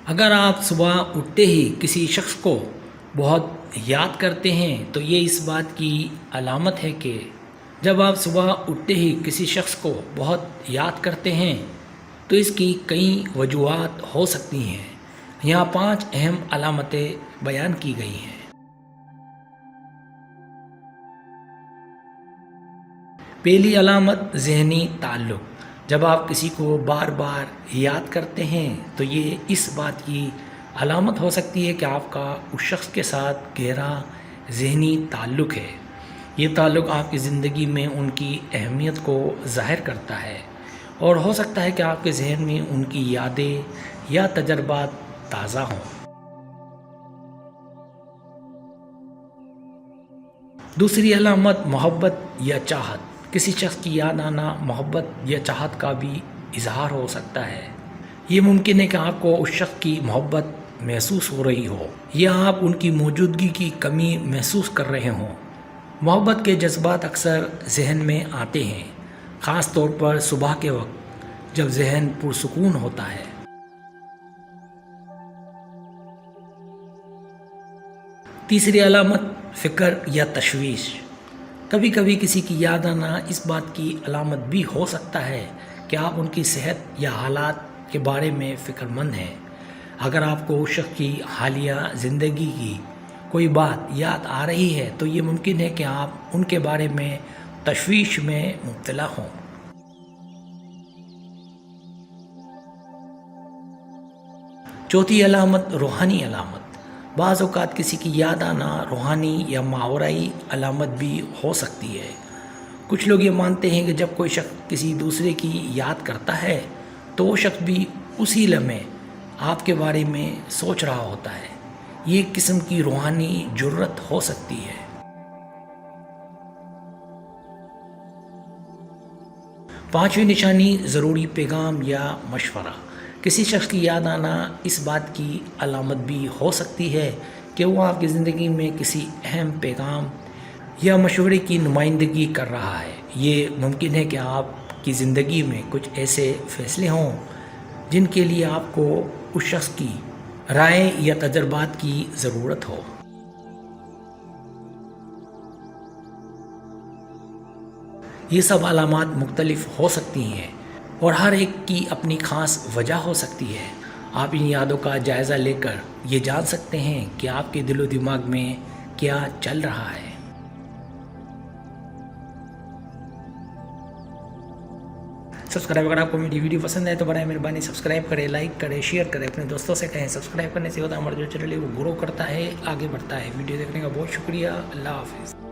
اگر آپ صبح اٹھتے ہی کسی شخص کو بہت یاد کرتے ہیں تو یہ اس بات کی علامت ہے کہ جب آپ صبح اٹھتے ہی کسی شخص کو بہت یاد کرتے ہیں تو اس کی کئی وجوہات ہو سکتی ہیں۔ یہاں 5 اہم علامتیں بیان کی گئی ہیں۔ پہلی علامت ذہنی تعلق۔ جب آپ کسی کو بار بار یاد کرتے ہیں تو یہ اس بات کی علامت ہو سکتی ہے کہ آپ کا اس شخص کے ساتھ گہرا ذہنی تعلق ہے۔ یہ تعلق آپ کی زندگی میں ان کی اہمیت کو ظاہر کرتا ہے اور ہو سکتا ہے کہ آپ کے ذہن میں ان کی یادیں یا تجربات تازہ ہوں۔ دوسری علامت محبت یا چاہت۔ کسی شخص کی یاد آنا محبت یا چاہت کا بھی اظہار ہو سکتا ہے۔ یہ ممکن ہے کہ آپ کو اس شخص کی محبت محسوس ہو رہی ہو یا آپ ان کی موجودگی کی کمی محسوس کر رہے ہوں۔ محبت کے جذبات اکثر ذہن میں آتے ہیں، خاص طور پر صبح کے وقت جب ذہن پرسکون ہوتا ہے۔ تیسری علامت فکر یا تشویش۔ کبھی کبھی کسی کی یاد آنا اس بات کی علامت بھی ہو سکتا ہے کہ آپ ان کی صحت یا حالات کے بارے میں فکر مند ہیں۔ اگر آپ کو اس شخص کی حالیہ زندگی کی کوئی بات یاد آ رہی ہے تو یہ ممکن ہے کہ آپ ان کے بارے میں تشویش میں مبتلا ہوں۔ چوتھی علامت روحانی علامت۔ بعض اوقات کسی کی یاد آنا روحانی یا ماورائی علامت بھی ہو سکتی ہے۔ کچھ لوگ یہ مانتے ہیں کہ جب کوئی شخص کسی دوسرے کی یاد کرتا ہے تو وہ شخص بھی اسی لمحے آپ کے بارے میں سوچ رہا ہوتا ہے۔ یہ ایک قسم کی روحانی جرات ہو سکتی ہے۔ پانچویں نشانی ضروری پیغام یا مشورہ۔ کسی شخص کی یاد آنا اس بات کی علامت بھی ہو سکتی ہے کہ وہ آپ کی زندگی میں کسی اہم پیغام یا مشورے کی نمائندگی کر رہا ہے۔ یہ ممکن ہے کہ آپ کی زندگی میں کچھ ایسے فیصلے ہوں جن کے لیے آپ کو اس شخص کی رائے یا تجربات کی ضرورت ہو۔ یہ سب علامات مختلف ہو سکتی ہیں اور ہر ایک کی اپنی خاص وجہ ہو سکتی ہے۔ آپ ان یادوں کا جائزہ لے کر یہ جان سکتے ہیں کہ آپ کے دل و دماغ میں کیا چل رہا ہے۔ سبسکرائب، اگر آپ کو میری ویڈیو پسند ہے تو برائے مہربانی سبسکرائب کریں، لائک کریں، شیئر کریں، اپنے دوستوں سے کہیں۔ سبسکرائب کرنے سے ہوتا ہے ہمارا جو چینل ہے وہ گرو کرتا ہے، آگے بڑھتا ہے۔ ویڈیو دیکھنے کا بہت شکریہ۔ اللہ حافظ۔